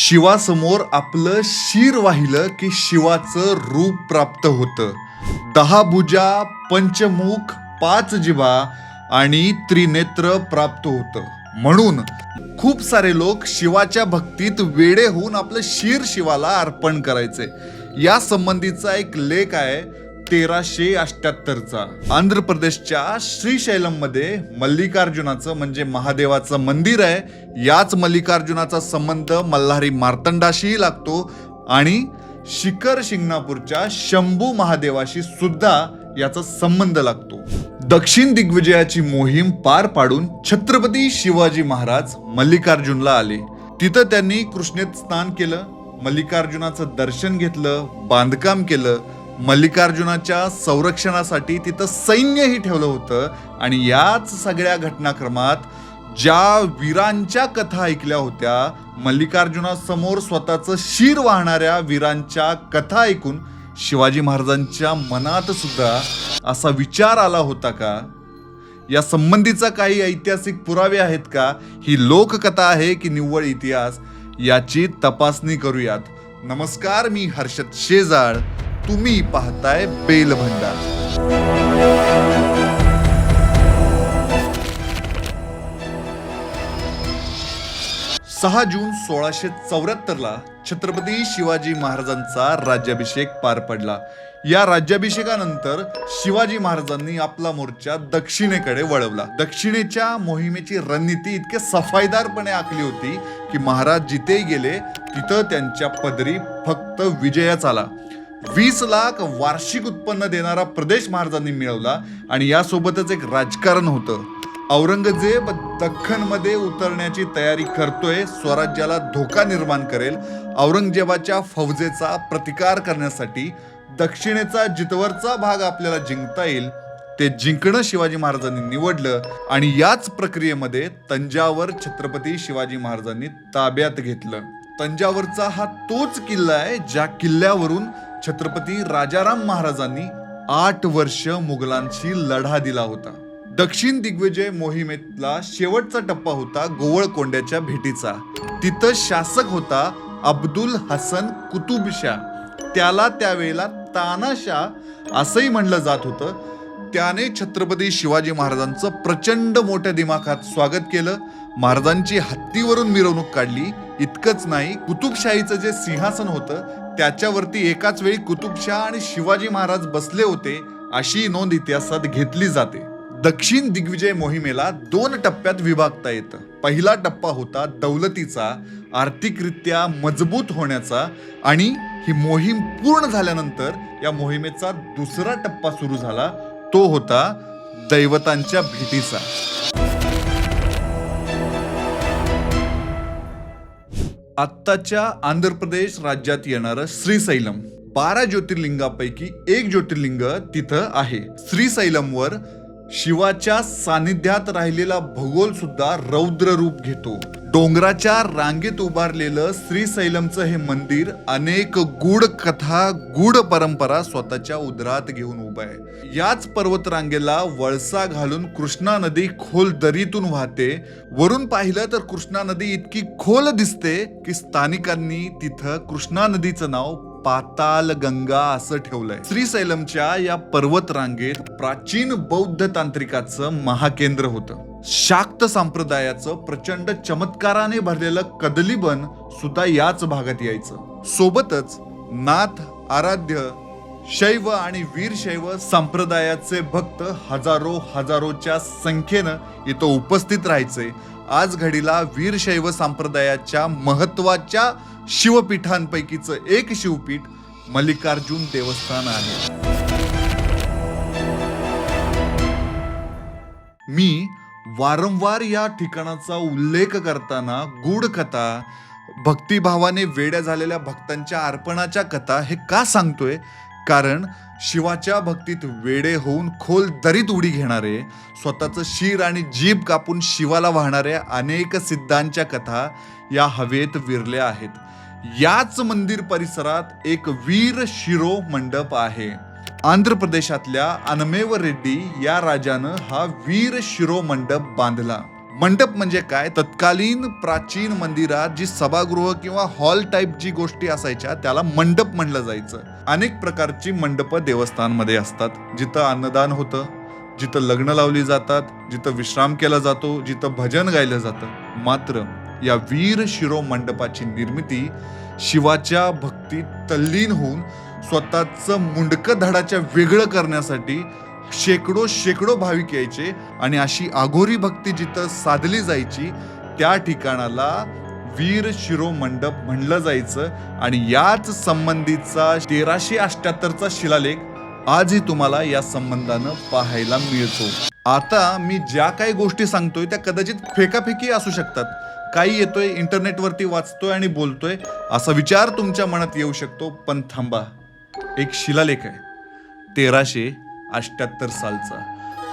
शिवासमोर आपलं शिर वाहिलं की शिवाचं रूप प्राप्त होतं. 10 भुजा, पंचमुख, 5 जिभा आणि त्रिनेत्र प्राप्त होतं. म्हणून खूप सारे लोक शिवाच्या भक्तीत वेडे होऊन आपलं शिर शिवाला अर्पण करायचे. या संबंधीचा एक लेख आहे 1378चा. आंध्र प्रदेशच्या श्रीशैलम मध्ये मल्लिकार्जुनाचं म्हणजे महादेवाचं मंदिर आहे. याच मल्लिकार्जुनाचा संबंध मल्हारी मार्तंडाशी लागतो आणि शिखर शिंगणापूरच्या शंभू महादेवाशी सुद्धा याचा संबंध लागतो. दक्षिण दिग्विजयाची मोहीम पार पाडून छत्रपती शिवाजी महाराज मल्लिकार्जुनला आले. तिथं त्यांनी कृष्णेत स्नान केलं, मल्लिकार्जुनाचं दर्शन घेतलं, बांधकाम केलं. मल्लिकार्जुनाच्या संरक्षणासाठी तिथं सैन्यही ठेवलं होतं. आणि याच सगळ्या घटनाक्रमात ज्या वीरांच्या कथा ऐकल्या होत्या, मल्लिकार्जुनासमोर स्वतःचं शिर वाहणाऱ्या वीरांच्या कथा ऐकून शिवाजी महाराजांच्या मनात सुद्धा असा विचार आला होता का? या संबंधीचा काही ऐतिहासिक पुरावे आहेत का? ही लोककथा आहे की निव्वळ इतिहास? याची तपासणी करूयात. नमस्कार, मी हर्षद शेजाळ. तुम्ही पाहताय बेलभंडार. 6 जून 1674ला छत्रपती शिवाजी महाराजांचा राज्याभिषेक पार पडला. या राज्याभिषेकानंतर शिवाजी महाराजांनी आपला मोर्चा दक्षिणेकडे वळवला. दक्षिणेच्या मोहिमेची रणनीती इतके सफाईदारपणे आखली होती की महाराज जिथे गेले तिथं त्यांच्या पदरी फक्त विजयच आला. 20 लाख वार्षिक उत्पन्न देणारा प्रदेश महाराजांनी मिळवला. आणि यासोबतच एक राजकारण होतं. औरंगजेब दख्खनमध्ये उतरण्याची तयारी करतोय, स्वराज्याला धोका निर्माण करेल. औरंगजेबाच्या फौजेचा प्रतिकार करण्यासाठी दक्षिणेचा जितवरचा भाग आपल्याला जिंकता येईल ते जिंकणं शिवाजी महाराजांनी निवडलं. आणि याच प्रक्रियेमध्ये तंजावर छत्रपती शिवाजी महाराजांनी ताब्यात घेतलं. तंजावरचा हा तोच किल्ला आहे ज्या किल्ल्यावरून छत्रपती राजाराम महाराजांनी 8 वर्ष मुघलांशी लढा दिला होता. दक्षिण दिग्विजय मोहिमेतला शेवटचा टप्पा होता गोवळकोंड्याच्या भेटीचा. तिथं शासक होता अब्दुल हसन कुतुबशा. त्याला त्यावेळेला तानाशाह असंही म्हणलं जात होतं. त्याने छत्रपती शिवाजी महाराजांचं प्रचंड मोठ्या दिमाखात स्वागत केलं. महाराजांची हत्तीवरून मिरवणूक काढली. इतकंच नाही, कुतुबशाहीचं जे सिंहासन होतं त्याच्यावरती एकाच वेळी कुतुबशाह आणि शिवाजी महाराज बसले होते अशी नोंद इतिहासात घेतली जाते. दक्षिण दिग्विजय मोहिमेला 2 टप्प्यात विभागता येतं. पहिला टप्पा होता दौलतीचा, आर्थिकरित्या मजबूत होण्याचा. आणि ही मोहीम पूर्ण झाल्यानंतर या मोहिमेचा दुसरा टप्पा सुरू झाला. तो होता दैवतांच्या भेटीचा. आत्ताच्या आंध्र प्रदेश राज्यात येणारं श्रीशैलम 12 ज्योतिर्लिंगापैकी एक ज्योतिर्लिंग तिथं आहे. श्रीशैलमवर शिवाच्या सानिध्यात राहिलेला भूगोल सुद्धा रौद्र रूप घेतो. डोंगराच्या रांगेत उभारलेलं श्रीशैलमचं हे मंदिर अनेक गूढ कथा, गूढ परंपरा स्वतःच्या उदरात घेऊन उभं आहे. याच पर्वत रांगेला वळसा घालून कृष्णा नदी खोल दरीतून वाहते. वरून पाहिलं तर कृष्णा नदी इतकी खोल दिसते की स्थानिकांनी तिथं कृष्णा नदीचं नाव पाताल गंगा असं ठेवलंय. श्रीशैलमच्या या पर्वत रांगेत प्राचीन बौद्ध तांत्रिकाचं महाकेंद्र होतं. शाक्त संप्रदायाचं प्रचंड चमत्काराने भरलेलं कदलीबन सुद्धा याच भागात यायचं. सोबतच नाथ, आराध्य, शैव आणि वीरशैव संप्रदायाचे भक्त हजारोच्या संख्येनं इथं उपस्थित राहायचे. आज घडीला वीरशैव संप्रदायाच्या महत्वाच्या शिवपीठांपैकीचं एक शिवपीठ मल्लिकार्जुन देवस्थान आहे. मी वारंवार या ठिकाणाचा उल्लेख करताना गूढ कथा, भक्तिभावाने वेड्या झालेल्या भक्तांच्या अर्पणाच्या कथा हे का सांगतोय? कारण शिवाच्या भक्तीत वेडे होऊन खोल दरीत उडी घेणारे, स्वतःचं शिर आणि जीभ कापून शिवाला वाहणाऱ्या अनेक सिद्धांच्या कथा या हवेत विरल्या आहेत. याच मंदिर परिसरात एक वीर शिरो मंडप आहे. आंध्र प्रदेशातल्या अनमेव रेड्डी या राजानं हा वीर शिरो मंडप बांधला. मंडप म्हणजे काय? तत्कालीन प्राचीन मंदिरात जी सभागृह किंवा हॉल टाईप जी गोष्टी असायच्या त्याला मंडप म्हणलं जायचं. अनेक प्रकारची मंडप देवस्थानमध्ये असतात. जिथं अन्नदान होतं, जिथं लग्न लावली जातात, जिथं विश्राम केला जातो, जिथं भजन गायलं जातं. मात्र या वीर शिरो मंडपाची निर्मिती शिवाच्या भक्तीत तल्लीन होऊन स्वतःचं मुंडकं धडाच्या वेगळं करण्यासाठी शेकडो भाविक यायचे आणि अशी आघोरी भक्ती जिथं साधली जायची त्या ठिकाणाला वीर शिरो मंडप म्हणलं जायचं. आणि याच संबंधीचा 1378चा शिलालेख आजही तुम्हाला या संबंधानं पाहायला मिळतो. आता मी ज्या काही गोष्टी सांगतोय त्या कदाचित फेकाफेकी असू शकतात. काही येतोय इंटरनेटवरती वाचतोय आणि बोलतोय असा विचार तुमच्या मनात येऊ शकतो. पण थांबा, एक शिलालेख आहे 1378 सालचा.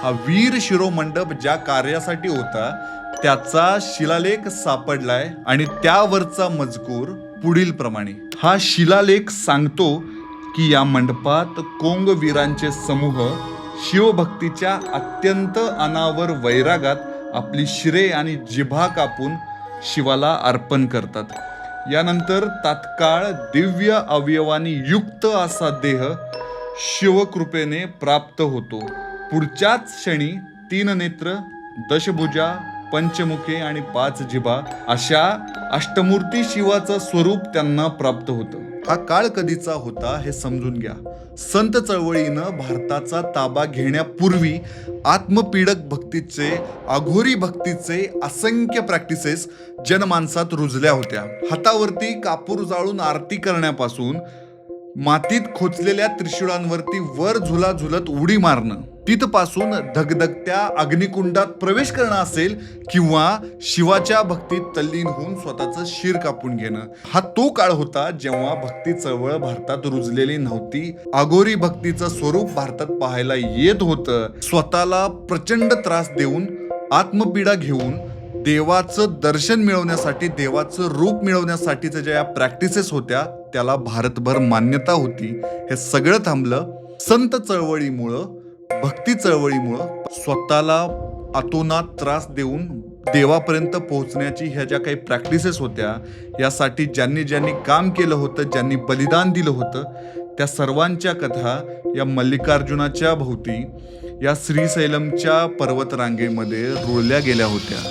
हा वीर शिरो मंडप ज्या कार्यासाठी होता त्याचा शिलालेख सापडलाय आणि त्यावरचा मजकूर पुढील प्रमाणे. हा शिलालेख सांगतो की या मंडपात कोंग वीरांचे समूह शिवभक्तीच्या अत्यंत अनावर वैरागात आपली शिरे आणि जिभा कापून शिवाला अर्पण करतात. यानंतर तात्काळ दिव्य अवयवांनी युक्त असा देह शिवकृपेने प्राप्त होतो. पुढच्याच क्षणी 3 नेत्र, दशभुजा, पंचमुखे आणि 5 जिभा अशा अष्टमूर्ती शिवाचं स्वरूप त्यांना प्राप्त होतं. हा काळ कधीचा होता हे समजून घ्या. संत चळवळीनं भारताचा ताबा घेण्यापूर्वी आत्मपीडक भक्तीचे, अघोरी भक्तीचे असंख्य प्रॅक्टिसेस जनमानसात रुजल्या होत्या. हातावरती कापूर जाळून आरती करण्यापासून मातीत खोचलेल्या त्रिशूळांवरती वर झुला झुलत उडी मारणं, तिथपासून धगधगत्या अग्निकुंडात प्रवेश करणं असेल किंवा शिवाच्या भक्तीत तल्लीन होऊन स्वतःचं शिर कापून घेणं, हा तो काळ होता जेव्हा भक्ती चळवळ भारतात रुजलेली नव्हती. अघोरी भक्तीचं स्वरूप भारतात पाहायला येत होतं. स्वतःला प्रचंड त्रास देऊन, आत्मपीडा घेऊन देवाचं दर्शन मिळवण्यासाठी, देवाचं रूप मिळवण्यासाठीच्या ज्या प्रॅक्टिसेस होत्या त्याला भारतभर मान्यता होती. हे सगळं थांबलं संत चळवळीमुळं, भक्ती चळवळीमुळं. स्वतःला अतोनात त्रास देऊन देवापर्यंत पोहोचण्याची ह्या ज्या काही प्रॅक्टिसेस होत्या, यासाठी ज्यांनी ज्यांनी काम केलं होतं, ज्यांनी बलिदान दिलं होतं, त्या सर्वांच्या कथा या मल्लिकार्जुनाच्या भोवती, या श्रीशैलमच्या पर्वतरांगेमध्ये रुळल्या गेल्या होत्या.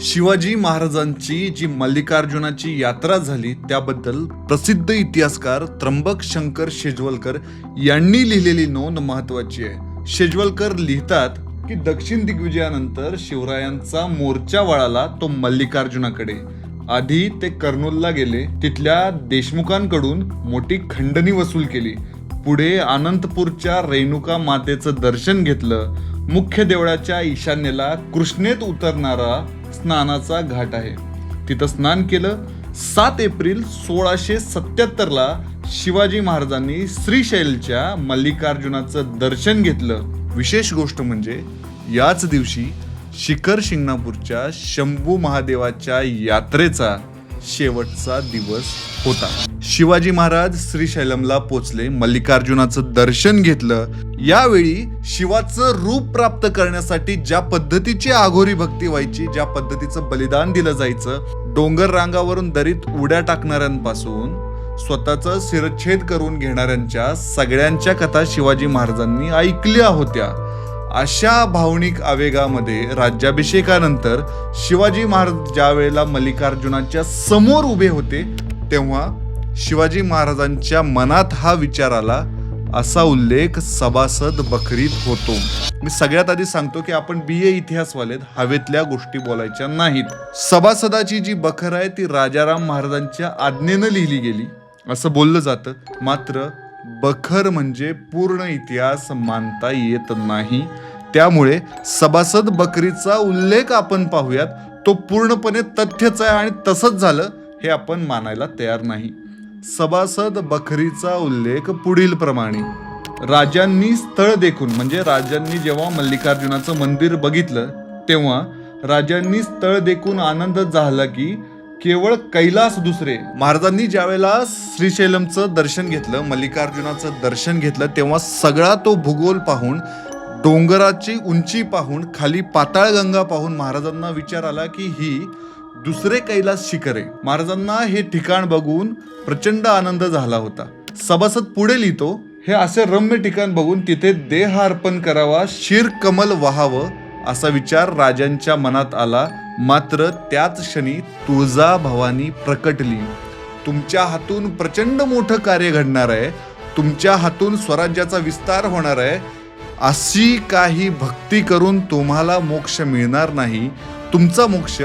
शिवाजी महाराजांची जी मल्लिकार्जुनाची यात्रा झाली त्याबद्दल प्रसिद्ध इतिहासकार त्र्यंबक शंकर शेजवलकर यांनी लिहिलेली नोंद महत्वाची आहे. शेजवलकर लिहितात की दक्षिण दिग्विजयानंतर शिवरायांचा मोर्चा वळाला तो मल्लिकार्जुनाकडे. आधी ते कर्नूलला गेले, तिथल्या देशमुखांकडून मोठी खंडणी वसूल केली. पुढे अनंतपूरच्या रेणुका मातेचं दर्शन घेतलं. मुख्य देवळाच्या ईशान्येला कृष्णेत उतरणारा स्नानाचा घाट आहे, तिथं स्नान केलं. 7 एप्रिल 1677 शिवाजी महाराजांनी श्रीशैलच्या मल्लिकार्जुनाचं दर्शन घेतलं. विशेष गोष्ट म्हणजे याच दिवशी शिखर शिंगणापूरच्या शंभू महादेवाच्या यात्रेचा शेवटचा दिवस होता. शिवाजी महाराज श्रीशैलमला पोचले, मल्लिकार्जुनाचं दर्शन घेतलं. यावेळी शिवाचं रूप प्राप्त करण्यासाठी ज्या पद्धतीची आघोरी भक्ती व्हायची, ज्या पद्धतीचं बलिदान दिलं जायचं, डोंगर रांगावरून दरीत उड्या टाकणाऱ्यांपासून स्वतःचं शिरच्छेद करून घेणाऱ्यांच्या सगळ्यांच्या कथा शिवाजी महाराजांनी ऐकल्या होत्या. अशा भावनिक आवेगामध्ये राज्याभिषेकानंतर शिवाजी महाराज ज्या वेळेला मल्लिकार्जुनाच्या समोर उभे होते तेव्हा शिवाजी महाराजांच्या मनात हा विचार आला. असा उल्लेख सभासद बखरीत होतो. मी सगळ्यात आधी सांगतो की आपण BA इतिहासवालेत, हवेतल्या गोष्टी बोलायच्या नाहीत. सभासदाची जी बखर आहे ती राजाराम महाराजांच्या आज्ञेनं लिहिली गेली असं बोललं जातं. मात्र बखर म्हणजे पूर्ण इतिहास मानता येत नाही. त्यामुळे सभासद बकरीचा उल्लेख आपण पाहूयात. तो पूर्णपणे तथ्यच आहे आणि तसंच झालं हे आपण मानायला तयार नाही. सभासद बकरीचा उल्लेख पुढील प्रमाणे. राजांनी स्थळ देखून, म्हणजे राजांनी जेव्हा मल्लिकार्जुनाचं मंदिर बघितलं तेव्हा राजांनी स्थळ देखून आनंद झाला की केवळ कैलास दुसरे. महाराजांनी ज्यावेळेला श्रीशैलमचं दर्शन घेतलं, मल्लिकार्जुनाचं दर्शन घेतलं, तेव्हा सगळा तो भूगोल पाहून डोंगराची उंची पाहून, खाली पाताळगंगा पाहून महाराजांना विचार आला की ही दुसरे कैलास शिखर आहे. महाराजांना हे ठिकाण बघून प्रचंड आनंद झाला होता. सभासद पुढे लिहितो, हे असे रम्य ठिकाण बघून तिथे देह अर्पण करावा, शीर कमल व्हावं असा विचार राजांच्या मनात आला. मात्र त्याच क्षणी तुळजाभवानी प्रकटली. तुमच्या हातून प्रचंड मोठं कार्य घडणार आहे, तुमच्या हातून स्वराज्याचा विस्तार होणार आहे. अशी काही भक्ती करून तुम्हाला मोक्ष मिळणार नाही. तुमचा मोक्ष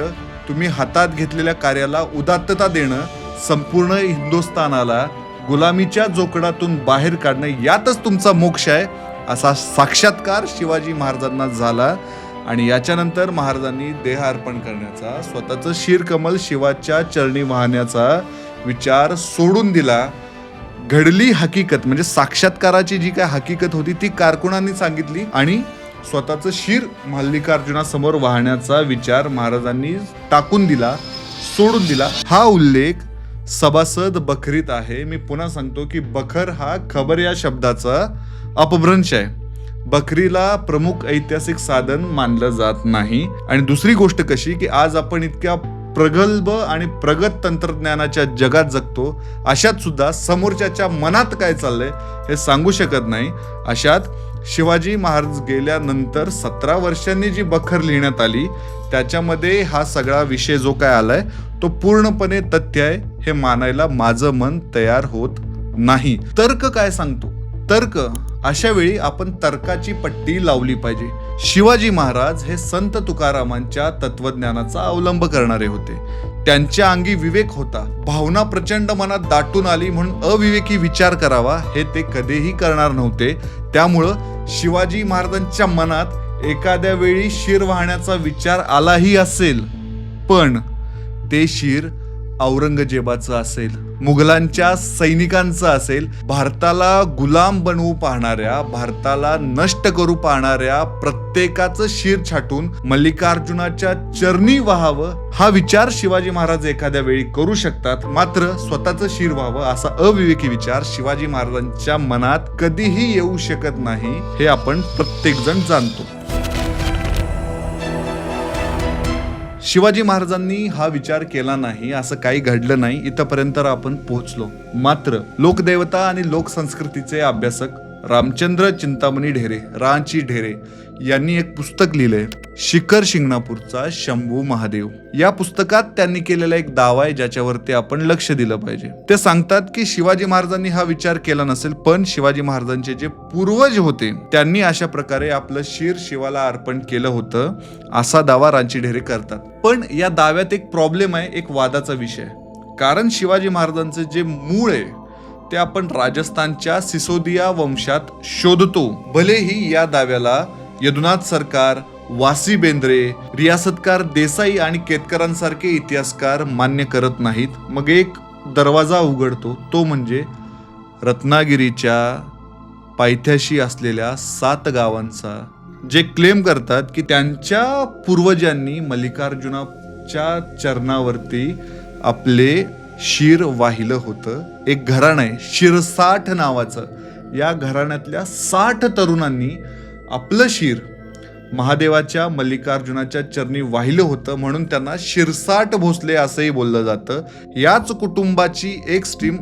तुम्ही हातात घेतलेल्या कार्याला उदात्तता देणं, संपूर्ण हिंदुस्थानाला गुलामीच्या जोखडातून बाहेर काढणं, यातच तुमचा मोक्ष आहे असा साक्षात्कार शिवाजी महाराजांना झाला. आणि याच्यानंतर महाराजांनी देह अर्पण करण्याचा, स्वतःचं शीरकमल शिवाच्या चरणी वाहण्याचा विचार सोडून दिला. घडली हकीकत म्हणजे साक्षात्काराची जी काय हकीकत होती ती कारकुनांनी सांगितली आणि स्वतःचं शीर मल्लिकार्जुनासमोर वाहण्याचा विचार महाराजांनी टाकून दिला, सोडून दिला. हा उल्लेख सभासद बखरीत आहे. मी पुन्हा सांगतो की बखर हा खबर या शब्दाचा अपभ्रंश आहे. बखरीला प्रमुख ऐतिहासिक साधन मानलं जात नाही. आणि दुसरी गोष्ट कशी की आज आपण इतक्या प्रगल्भ आणि प्रगत तंत्रज्ञानाच्या जगात जगतो, अशात सुद्धा समोरच्याच्या मनात काय चाललंय हे सांगू शकत नाही. अशात शिवाजी महाराज गेल्यानंतर 17 वर्षांनी जी बखर लिहिण्यात आली त्याच्यामध्ये हा सगळा विषय जो काय आलाय तो पूर्णपणे तथ्य आहे हे मानायला माझं मन तयार होत नाही. तर्क काय सांगतो? तर्क अशा वेळी आपण तर्काची पट्टी लावली पाहिजे. शिवाजी महाराज हे संत तुकारामांच्या तत्वज्ञानाचा अवलंब करणारे होते. त्यांच्या अंगी विवेक होता. भावना प्रचंड मनात दाटून आली म्हणून अविवेकी विचार करावा हे ते कधीही करणार नव्हते. त्यामुळं शिवाजी महाराजांच्या मनात एखाद्या वेळी शीर वाहण्याचा विचार आलाही असेल, पण ते शीर औरंगजेबाचं असेल, मुघलांच्या सैनिकांचं असेल. भारताला गुलाम बनवू पाहणाऱ्या, भारताला नष्ट करू पाहणाऱ्या प्रत्येकाचं शीर छाटून मल्लिकार्जुनाच्या चरणी व्हावं हा विचार शिवाजी महाराज एखाद्या वेळी करू शकतात. मात्र स्वतःचं शीर व्हावं असा अविवेकी विचार शिवाजी महाराजांच्या मनात कधीही येऊ शकत नाही हे आपण प्रत्येक जण जाणतो. शिवाजी महाराजांनी हा विचार केला नाही असं काही घडलं नाही. इथपर्यंत आपण पोहोचलो. मात्र लोकदेवता आणि लोकसंस्कृतीचे अभ्यासक रामचंद्र चिंतामणी ढेरे, रांची ढेरे यांनी एक पुस्तक लिहिलंय, शिखर शिंगणापूरचा शंभू महादेव. या पुस्तकात त्यांनी केलेला एक दावा आहे ज्याच्यावरती आपण लक्ष दिलं पाहिजे. ते सांगतात की शिवाजी महाराजांनी हा विचार केला नसेल, पण शिवाजी महाराजांचे जे पूर्वज होते त्यांनी अशा प्रकारे आपलं शीर शिवाला अर्पण केलं होतं असा दावा रांची ढेरे करतात. पण या दाव्यात एक प्रॉब्लेम आहे, एक वादाचा विषय. कारण शिवाजी महाराजांचे जे मूळ आहे ते आपण राजस्थानच्या सिसोदिया वंशात शोधतो. भलेही या दाव्याला यदुनाथ सरकार, वासी बेंद्रे, रियासतकार देसाई आणि केतकरांसारखे इतिहासकार मान्य करत नाहीत. मग एक दरवाजा उघडतो, तो म्हणजे रत्नागिरीच्या पायथ्याशी असलेल्या 7 गावांचा, जे क्लेम करतात की त्यांच्या पूर्वजांनी मल्लिकार्जुनाच्या चरणावरती आपले शीर वाहिलं होतं. एक घराणं आहे शिरसाठ नावाचं. या घराण्यातल्या 60 तरुणांनी आपलं शीर महादेवाच्या मल्लिकार्जुनाच्या चरणी वाहिलं होतं म्हणून त्यांना शिरसाठ भोसले असंही बोललं जातं. याच कुटुंबाची एक स्ट्रीम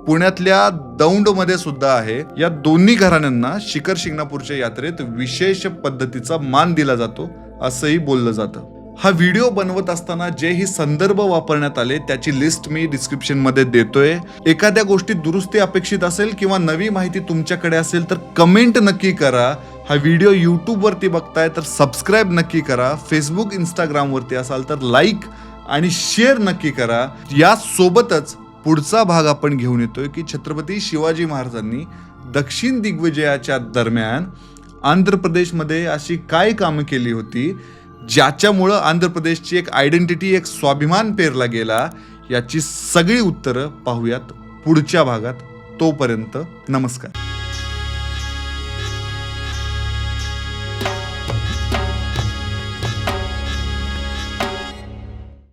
पुण्यातल्या दौंडमध्ये सुद्धा आहे. या दोन्ही घराण्यांना शिखर शिंगणापूरच्या यात्रेत विशेष पद्धतीचा मान दिला जातो असंही बोललं जातं. हा व्हिडिओ बनवत असताना जे ही संदर्भ वापरण्यात आले त्याची लिस्ट मी डिस्क्रिप्शन मध्ये देतोय. एखाद्या गोष्टीत दुरुस्ती अपेक्षित असेल किंवा नवी माहिती तुमच्याकडे असेल तर कमेंट नक्की करा. हा व्हिडिओ यूट्यूब वरती बघताय तर सबस्क्राईब नक्की करा. फेसबुक, इंस्टाग्राम वरती असाल तर लाईक आणि शेअर नक्की करा. या सोबतच पुढचा भाग आपण घेऊन येतोय की छत्रपती शिवाजी महाराजांनी दक्षिण दिग्विजयाच्या दरम्यान आंध्र प्रदेशमध्ये अशी काय कामं केली होती ज्याच्यामुळं आंध्र प्रदेशची एक आयडेंटिटी, एक स्वाभिमान पेरला गेला. याची सगळी उत्तरं पाहूयात पुढच्या भागात. तोपर्यंत नमस्कार.